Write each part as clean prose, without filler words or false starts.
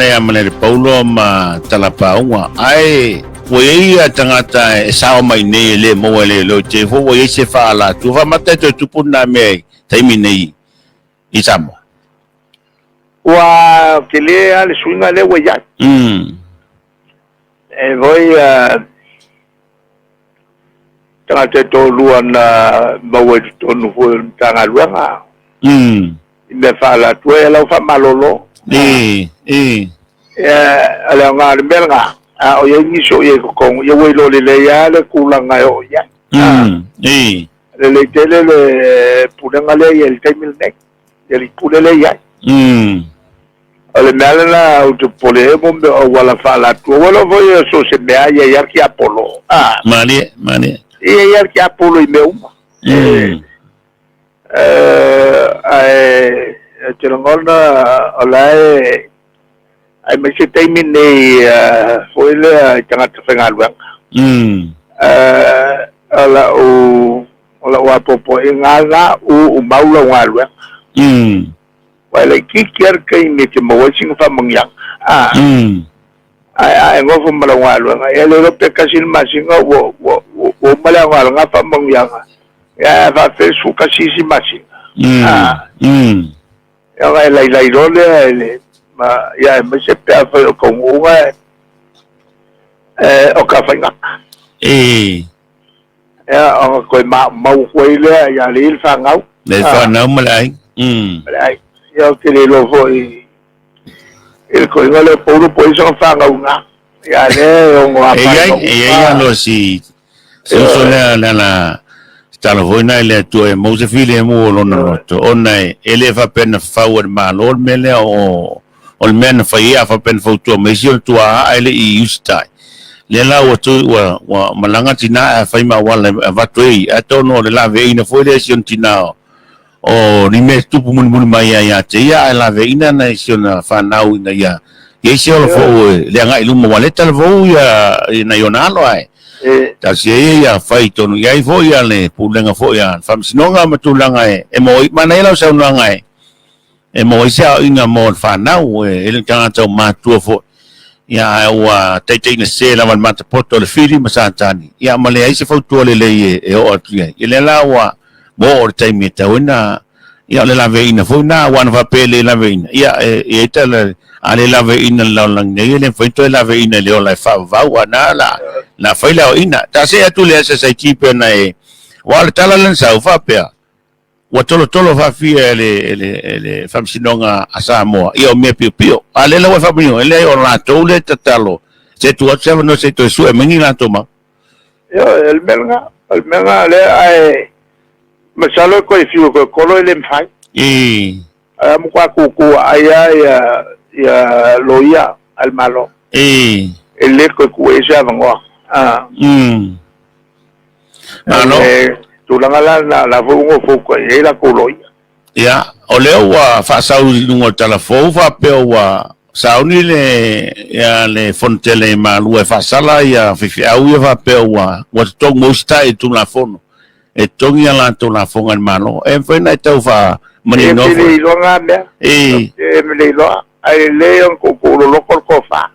le amale Paulo ma talapaunga ai Wei tangata sao mai nei le mo le lo che fo wei se fa la tu fa mate tu puna me taimi nei isamo wa kele ale swinga le we ya e voi tangata to luana bawe to no fo tanga luanga me fa la tu e la fa malolo ale nga belga o ye ni so ye ko ye we lo le ya le kulanga yo ya le tele le pulanga le ye el temil nek ye pulele ya ale mala o to pole mo wala fa la tu wala voy so se me ya ya ki apolo mani ya ki apolo i me uma telangona ala ai me se taimi nei foi le tangata whengaluanga ala o popo e ngala o maula ngaluanga wala kikiar kai me te mawasing fa mangyang ai ngofo mala ngaluanga ele lo pe kasil masinga wo mala ngaluanga fa mangyang ya fa fe su kasisi masinga ya lai role ma ya me se pe fa ko ngua o ka fa nga ya o ko mau foi le ya le fa ngau le fa na malai malai ya que le lo foi el ko ngale puro po so fa ngau nga ya le o ngua fa ya lo si so la Talavoina le tu e mo se file mo lo no to onai ele fa pen forward ma lo mele o men fa ia fa pen foto me si tu a ele I ustai le la o tu wa malanga tina fa ma wala va tu a to no le la ve ina fo le si tina o ni me tu mun mai ya te ya la ve ina na si na fa na ina ya ye si o fo le nga ilu mo wale talvo ya na yonalo ai ta se ya fai tonu ya fo ya le pulenga fo ya fam sinonga matulanga e mo mana ila sa unanga e mo isa inga mo fa na e le tanga tau matua fo ya wa tete ne se la mata poto le firi masatani ya male ai se fo to le e o atu ya le la wa mo o taimi tawina ya le la veina fo na wan va pele la veina ya e tele ale la veina la lang ne le fo to la veina le o la fa va wa na fa la ina ta se atu le se chipe na e wa tala lan sa fa pe wa tolo fa fi le fam sinonga asa mo io me pio ale la wa fa mio le o la to le tatalo se tu observa no se to su e mengi la toma yo el melga le ai masalo ko ifiu ko kolo le mfai am kwa ku aya ya loya al malo ele ko ku esa vango ano tu la la fongo foko e la ko loya ya ole wa fa sau lungo telefon fa pe wa sauni le ya le fontele malu e fa sala ya fi au ya fa pe wa to mosta e tu la fono e tongi ala to la fonga malo e foi na tau fa mani no e lo nga me me le lo ai le on ko lo ko fa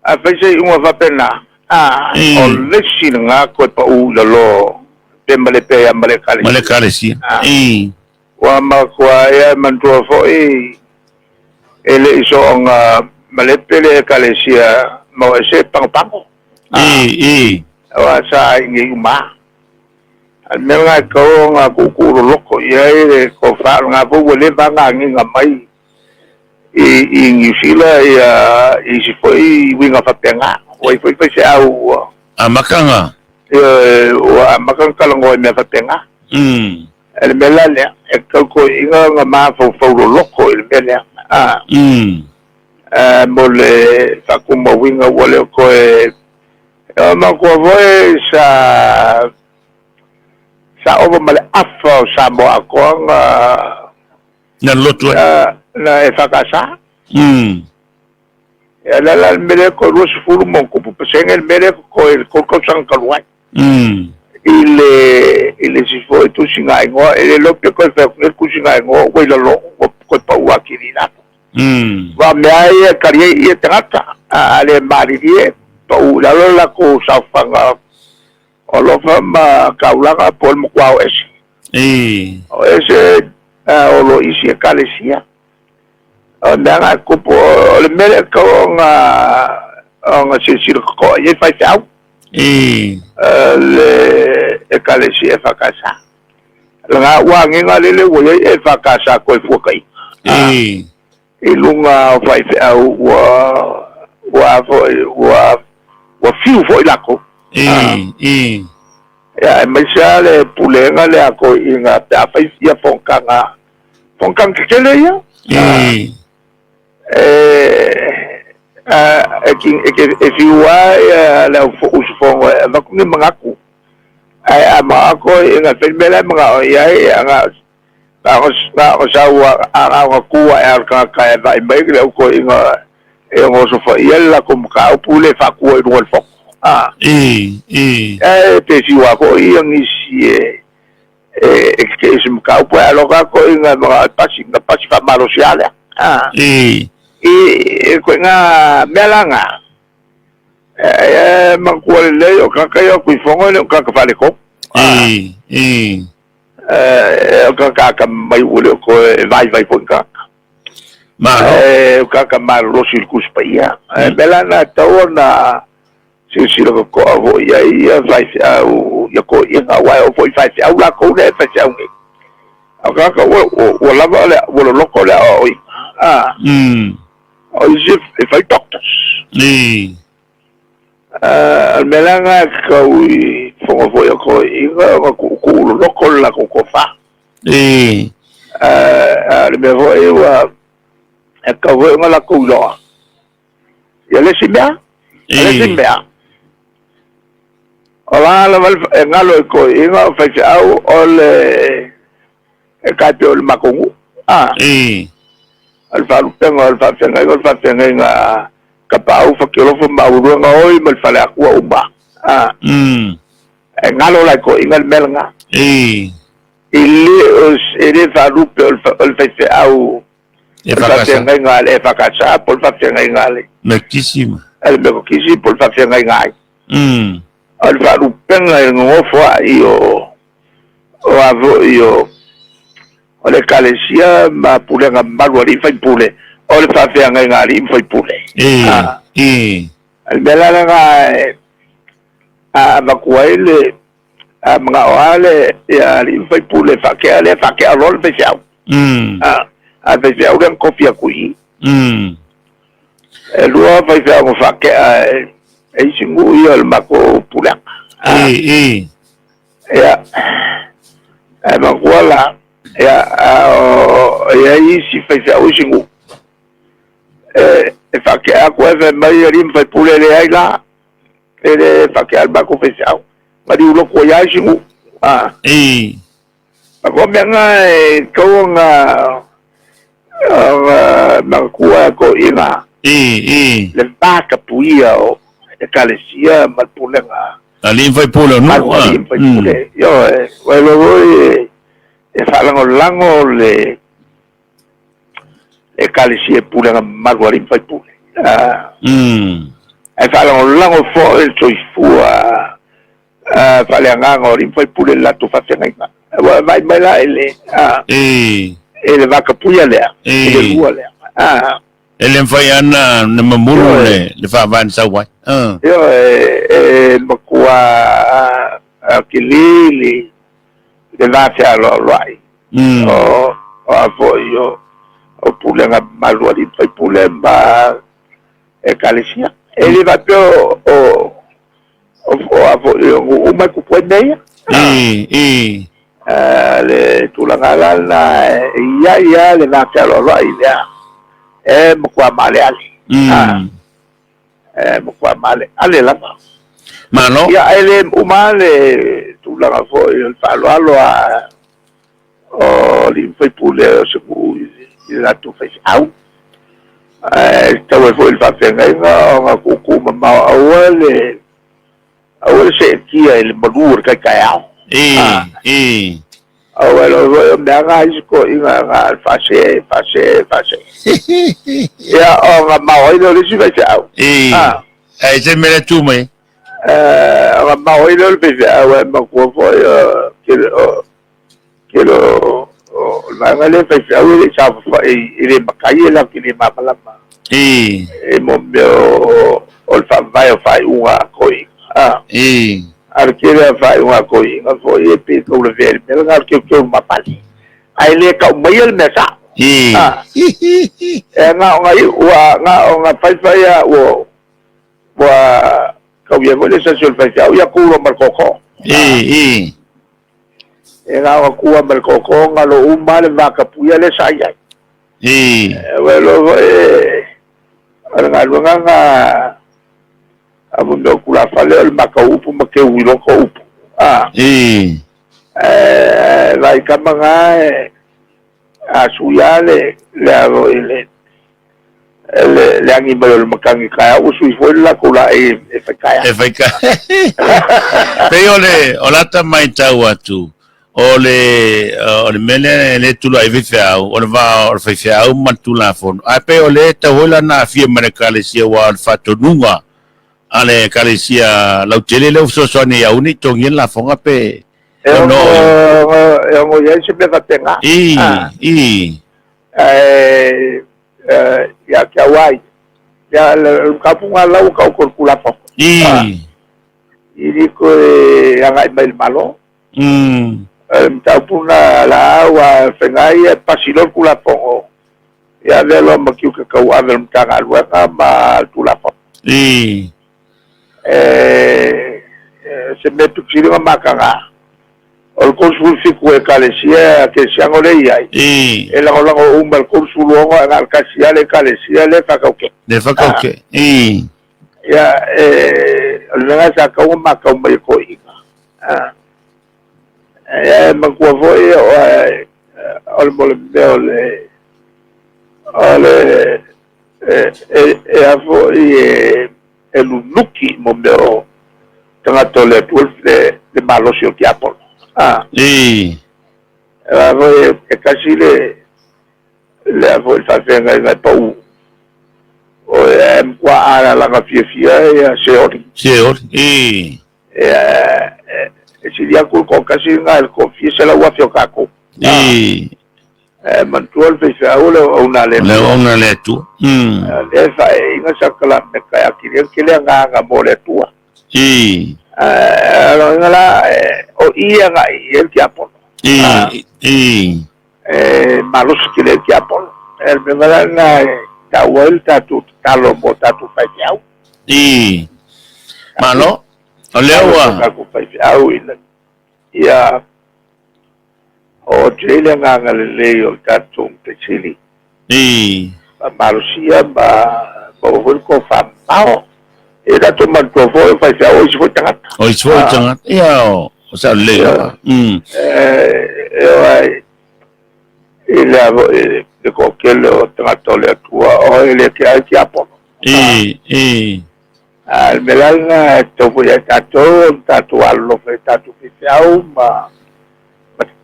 a fese un va pena o le singa ko pa u lo pembale pe ambale kale si wa ma kwa ya mantua fo ele iso on male pele kale sia mo se pang wa sa ngi ma al melga ko nga ku loko ya ko fa nga po le banga ngi ngamai ngi sila ya si foi winga fa penga foi se au amakanga wa makang kalango me fa penga el melale e ko inga ngama fo loko el mele mo le fa kuma winga wole ko ma ko voi sa over male afro sa mo ako na lotu na e fakasa la mele ko ros fulu mo ko pesengel mele ko sang kalwai ile si foi tu singa ngo ele lo pe ko fe ku singa ngo we lo ko pa wa kirina wa mai kari I tangata ale mari die to la la ko sa fanga o lo fa ma kaulanga pol mo kwao ese o ese o lo isi kalesia o nanga ko po le mele ko nga sisir ko ye fa tau le kalesia fa kasa nga wa nginga le wo ye fa kasa ko fu kai ilunga fa au wa fiu foi lako ya mesale pulenga le ako inga ta fa ia ponkang kele ya if you wa la usfongo va kuni mangaku ai ama ako inga femela mga ya nga ako sa wa ako kuwa al ka vai mai le ko inga eu só foi ela como cá o pule fa ko no el foco te si wa ko yang isi que esse cá o pule logo ko inga pasi fa malo siala ko nga melanga man ko le o ka yo ku fongo le ka fa le ko ka mai ule ko vai ponka o kaka malo circus pa ia belana taona si lo ko vo ia vai ia ko ia wa o foi fai au la ko le fa au ni o kaka o la vale o lo ko le o o if I doctors belanga ko fo vo ia ko ia ko lo ko la ko fa le me vo ia ka vo ngala ko lo ya le simba ola la ngalo ko inga fa au ole ka te ol makongu al fa penga ka pau fa ke lo fa ma uru nga oi mal fa la ku umba ngalo la ko inga melnga ili os ere fa rupe ol fa au e fa casa por fa ngale Muchísimo. el me kisi por fa ngai al fa rupenga ngofo o avo io o le kalesia ma pule nga malwari fa pule o le fa ngai fa pule al bela nga ma kuile mga wale ya ri fa pule fa ke rol fa siao a veces alguien copia kui luego vai ver mo fa ke ai singu yo el mako pula ya ma wala ya isi fa o singu fa ke a ko ve mai rim fa pula le ai la fa ke al mako fa siao ma di lo ko ya singu ma ko me nga ko nga makua ko ina le baka puia o e kalesia mal pulenga ali vai pula no yo lo e falango lango le e kalesia pulenga malwari vai pule e falango lango fo el choifua falanga ngori vai pule la tu fatenga vai la ele ele va capuia le ele lua le ele foi ana na mamuru le fa van sa wa yo makua akilili le va fa lo rai o apoio o pulenga malua di foi pulemba e kalesia ele va pro o apoio o mai ku poneia le tulangala na ya le na telo rai le mkwa male ali mkwa male ale la mano ya ele umale tulanga fo el falo alo o li foi pule o se ku la tu fez au estava foi el fa fenga nga ku ma awale se kia el modur ka au Well, nga isko nga fase. Ya nga maoy lo risi ba siya. Ay se mele tu mai. Nga maoy lo ba siya wa makuha kilo nga le pa siya uli sa ili makaye lang kini mapalama. Mo olfa vai fai uma coi. Arkira fai uma coi. Nga foi pi ko le ver, pero nga ke mapali. Ai le ka mayel mesa. Nga fai ya wa kau ya boleh sesuatu fai ya kulo markoko. Nga kuwa markoko nga lo umal maka puya le saya. Well, nga abundo kula fale el makaupu makewilo ko upu. Lai kama nga asuyale le angimalo el makangi kaya usui foi la kula efekaya. Pero le olata mai tau atu. Ole mele le tulu ai vefau ole va ole fefau matula fon ape ole ta hola na fie marekale sia wa fatonunga ale kalesia lau tele le so ne ya uni tongin la fonga pe no mo ya se me tenga ya kawai ya le kapunga lau ka kula po ini ko yang ai mail malo tapuna la agua fengai pasilor kula pongo ya de lo makiu ke kau avel mtanga luaka ma kula pongo se me tuksiri makanga ol konsul fiku e kalesia ke siango le ai ela ola o umbal konsul o ngal kasia le kalesia le fakauke ya le sa kau makau mai ko ina magkuha po afo elunuki mo meo tanga tole tuol le malosio kiapol afo kasi le afo el fafenga nga pau o mkwa ara langa fia ya seori seria kul ko kasi nga el confiesa la wafio kako mantual fesa una le tu le fa nga sakala me kaya kile nga mole tua la o ia nga el kiapon malos kile kiapon el bengala nga ta vuelta tu talo bota tu faiau malo olewa ya o chile nga leo tatung te chili malusia ba ko fa pao era to man to foi fa sa o foi tangat ya o sa leo le kokelo tratole tua o ele que hay que apono al melanga to voy a tatuarlo fe tatu fiau ma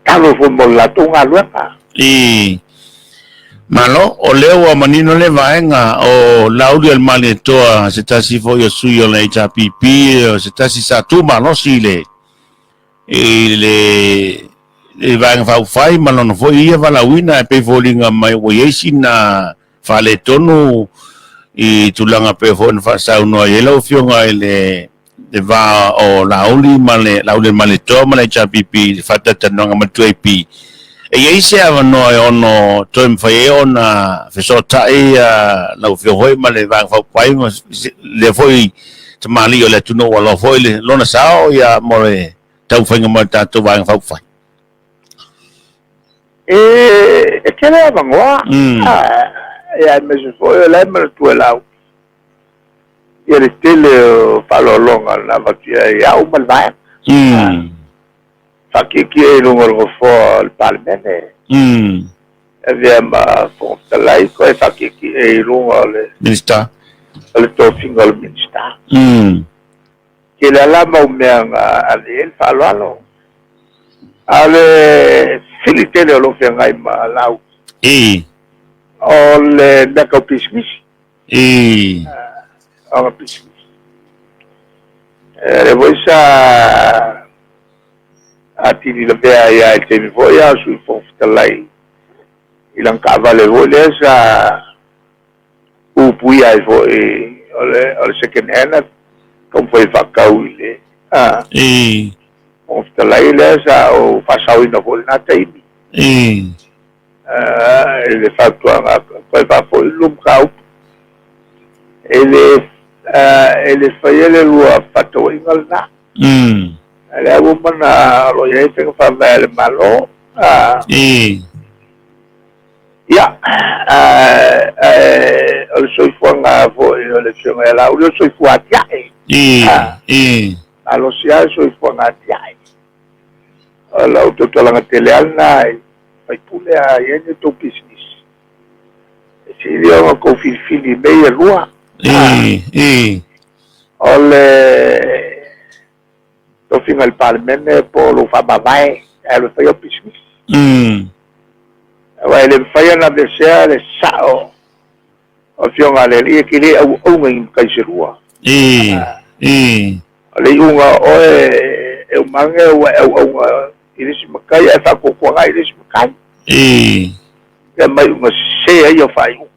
talo fo la tunga luaka malo o leo manino le vaenga o laudio el maletoa se tasi fo yo suyo le HPP o se tasi sa tu malo sile le vaenga fa fai malo no foi ia vala wina pe volinga mai o yesina fale tonu i tulanga pe fon fa sa no yelo fionga ele de va o lauli male to male chapipi fata tanonga matuepi e ise ava no ono to mfai ona fesota la fio hoi male va fa pai le foi tamali o le tuno wala foi le lona sao ya more tau fenga mata to va fa fai que le vangoa ya me foi la me tu la y el estilo falolonga la vatia ya un malva fakiki quiero algo for el palmene había ma fontalai ko fakiki le minister el to single minister que la lama umeanga al falolo Ale filitele o lo fe ngai ma lau. O le naka pismis. O pismis. Le voi sa atini le bea ia e te mi foi a sui fofitalai. Ilang kavale voi le sa upui ai foi o le second hand kom foi fakau ile. Fofitalai le sa o pasau ina foi na taimi. Ele fatuanga foi pa foi lum kau. Ele fai ele lua fatou ingal na. Ele a woman lo ye tengo fa vele malo. Ya. O soi fuanga foi o le chama ela, o soi fuatia. Alo sia soi fuanga tia. Ala o to la teleal na fai pule a yene to business. Si dio ko fili meia lua. Ole to finga il parlamento po lo fa babai lo fai o business. Wa le fai na desea le sao o fionga le li ki le au ngai kai serua. Le unga o e mange o iris makai e fa ko ko ngai iris makai. E mai unga se ai o fai unga.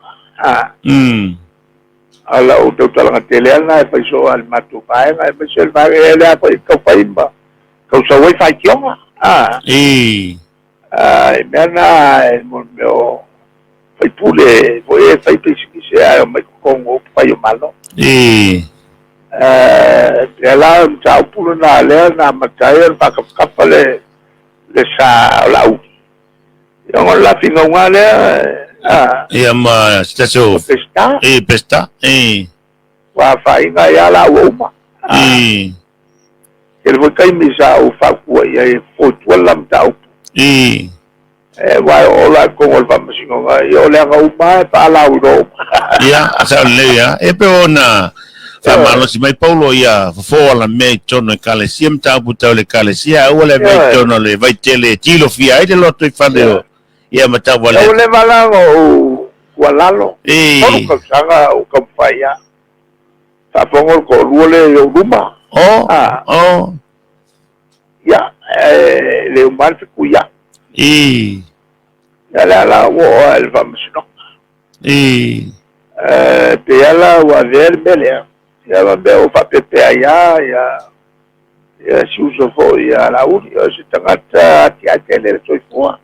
Ala o tau talanga tele ana e pai so al matu pae ngai me sel va ele a pai ka pai ba ka so wai fai kionga mena e mo meu fai pule foi fai pisi se a mai kongo pai o malo ela tau pule na le na matai pa ka pale le sa la u yo la finga ngale ma staso pesta pesta wa fai nga ya la uma ele foi kai misa o fa ku e foi tu lam tau wa o la con el vamos nga yo le nga uma pa la uro sa le ya e pe ona fa malo si mai paulo ia fo la me tono kale sim tau puta le kale sia o le vai tono le vai tele tilo fia e lo to fandeo ia mata wale o le malango walalo ko sanga o kampaya ta pongo ko luole o ruma ya le umar kuya ya la wo el vamos no pe ala wa ver bele ya va be o fa pepe ya si uso fo ya la uni o si tangata ti a tele so fo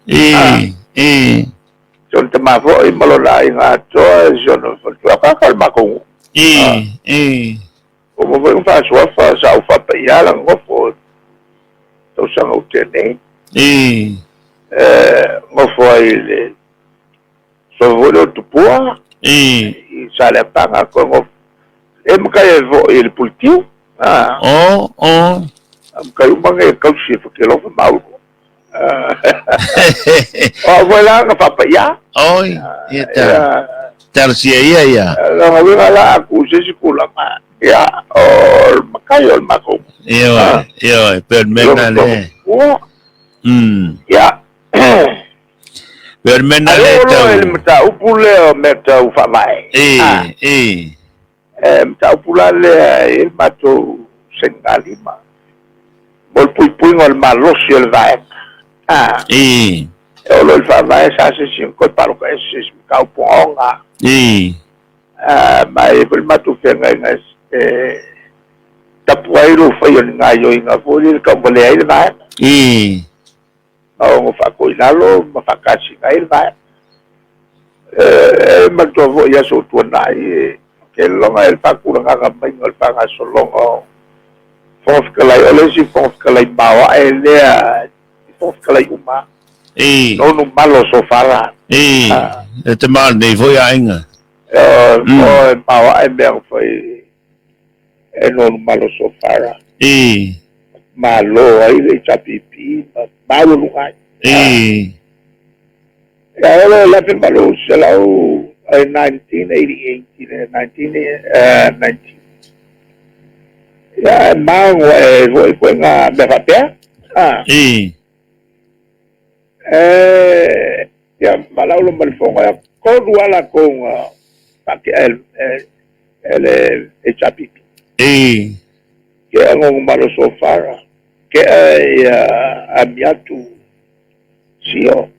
John te mafo i malona i ngā toa John o ka kalma kongu o mo foi un fa sofa sa o fa pe ya la ngofo to sanga o tene ngofo i le so volo tupua i sa le panga ko ngofo e mga e vo i le pultiu mga i umanga e kausi fa ke lofa mauko voilà nga papaya tarsia ia la nga la aku se kula ma ya o makayo mako yo per mena le ya per mena le el meta upule o meta ufa mai meta upulale el mato sengalima bol pui ngol malosi el vai o lo fa vai sa se sin ko paro ka se ka ponga mai bol matu fenga ngas tapuairo foi nga yo nga foi ka bole ai vai o fa ko ilalo ma fa ka si ai vai ma to vo ya so to nai ke longa el pa ku nga ga mai ngol pa nga so longo fof ka lai ole si fof ka lai bawa ele fof ka lai uma no malo so fala te mal nei foi ainga o bawa e mer foi no malo so fala malo ai le chapipi malo lugar ya la pe malo se la 1988 1990 ya mango foi nga me papel ya malau lo malfonga ko wala kong paki el chapipi ke ang malo sofara ke ay amiatu sio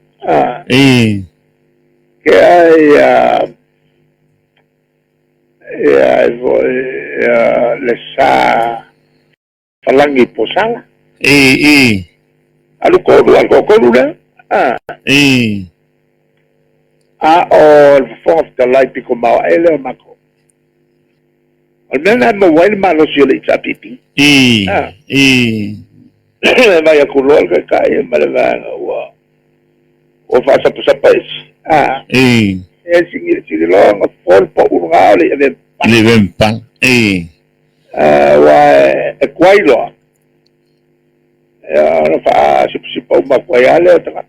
ke ay lesa falangi posala alu ko na o fof the light pico mau ele mako almena mo wai malo sio le chapipi vai a kulol ka kai malanga o fa sa pais singir long fol po urga le vempa wa e kwailo no fa si po ma kwaiale ta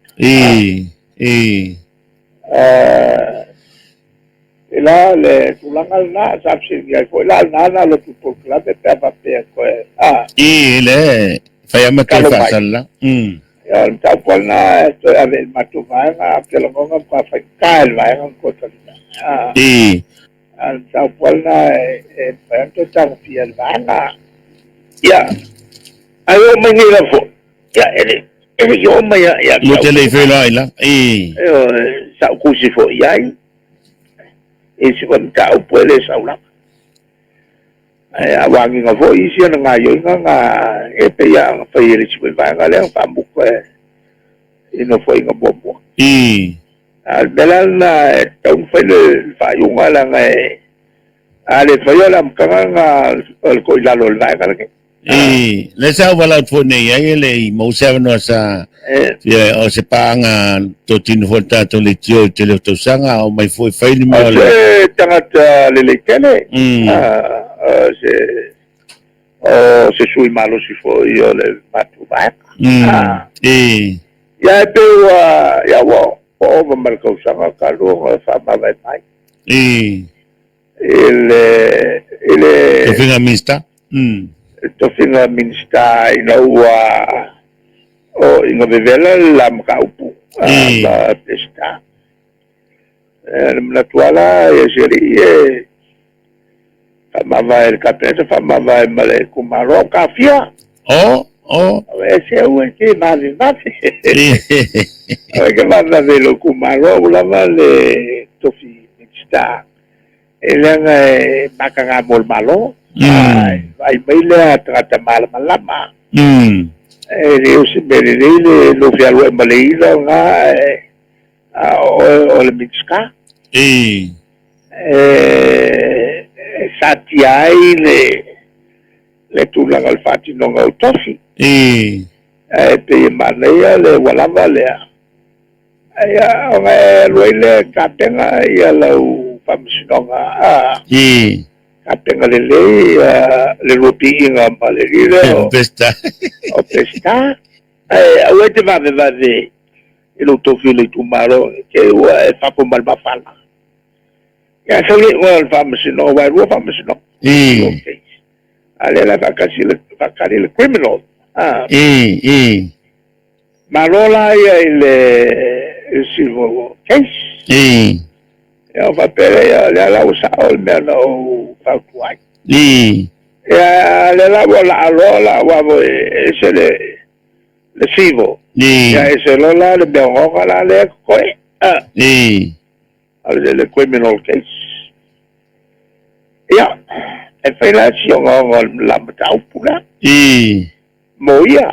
ila le tulangal na sapsi ya ko la na lo tu por la te pa pe ko le faya mate fasalla ya ta ko na esto a ver matu va que lo ponga pa fa cal va ko ta al ta ko na pa to ta fiel va na ya ayo manila fo ya ele yo me ya lo te le fe la sa ku si fo ya isi kon ta puede saula awangi nga fo isi nga yo nga pe ya fa yiri si ba nga le fa bu ko ino fo nga bombo al belal na tong fa le fa yo nga la nga ale fa yo lam ka nga ko la lo la ka ke le sa wala fo ne ya le mo sa no sa ya o se panga to tin volta to le tio te le to sanga o mai foi fai ni mal tanga le kele se sui malo si fo io le matu va ya pe ya wo o mal ko sanga ka lo fa ma vai mai ele to finga mista to finga minsta ina o inga bevela la mkaupu la testa mnatuala ya sheria famava el capeta famava male kumaro kafia ese uwe ke mali nafi ke manda de lo kumaro la male tofi minsta elanga makanga mol malo ai baile trata mal malama eu se merele no fialo e maleila nga o le mitska satiai le tulang al fati no nga utofi pe manea le walava lea ya nga loile katenga ya lau famsinonga katenga le ropi inga malerire o pesta awete vave ilo tofi le tumaro ke wa fa po mal bafala ya so le wa famsino wa famsino ale la vakari le criminal marola ya il silvo case ya va pere ya la usa ol meno fa kuai ya la rola wa ese le silvo ya ese lola le behoga la le koe al le criminal case ya e fai la si on la matau pula moia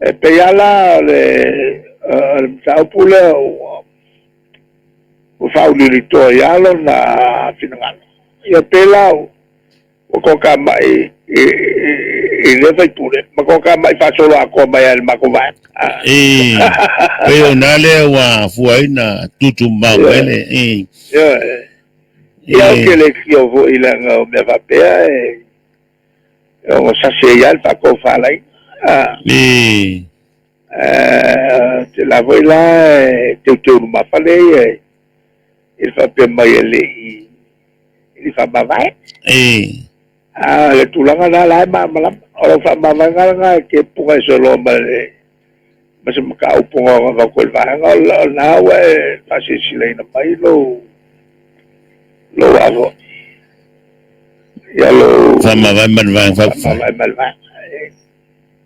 e pe ala le matau pula o fa ulirito ya lo na finanga ya pela o ko ka mai e le fai pule ma ko ka mai fa solo a ko mai al ma ko va pero nale wa fuaina tutu mawele ya que le kio vo ila nga me va pe o sa se ya fa ko fa lai te la voi la te ma fa le il fa pe mai le il fa ma vai le tulanga na lai malam o fa mamanga nga ke punga solo male mas makaupunga nga ko va nga na we kasi sila na mailo lo ako ya lo Fama vai malvang fa.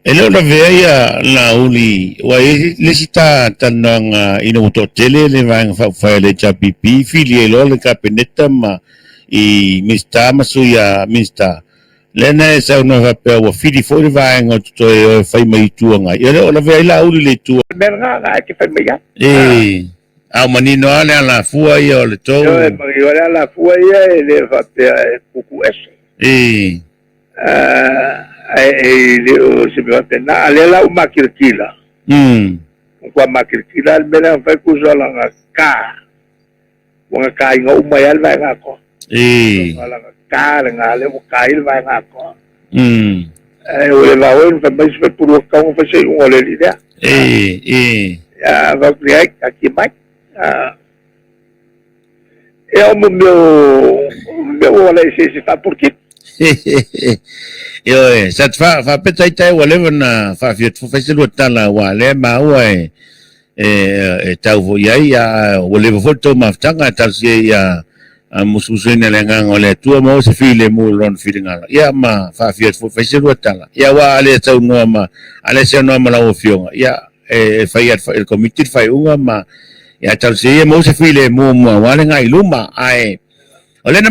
Elo na veia la uli wa lesita tanang ino to tele le vang fa le chapipi fili lo le kapineta ma I mista masuya mista lena sa no va pe wa fili fo le vang o to e fai mai tuanga elo na veia la uli le tu nga ke fa meya au manino ala la fua yo le to yo la fua ye le va pe kuku es se me va a tener alela uma kirkila kwa makirkila albela fa kuzala nga ka nga uma yal va nga ko wala ka nga le ka il va nga ko ole va wen fa mais fa puro ka un fa se un ole idea ya va criar aqui mais o meu ole se fa porque yo sat fa petai tai wale na fa fiat fa se lo tala wale ma wai tau vo ya wale vo to ma tanga tal se ya mususene lenga ngole tu mo se file mo ron filinga ya ma fa fiat fa se lo tala ya wa ale tau no ma ale se no ma la ofionga ya fa ya el comité fa unga ma ya tal se mo se file mo wale ngai luma ai ole na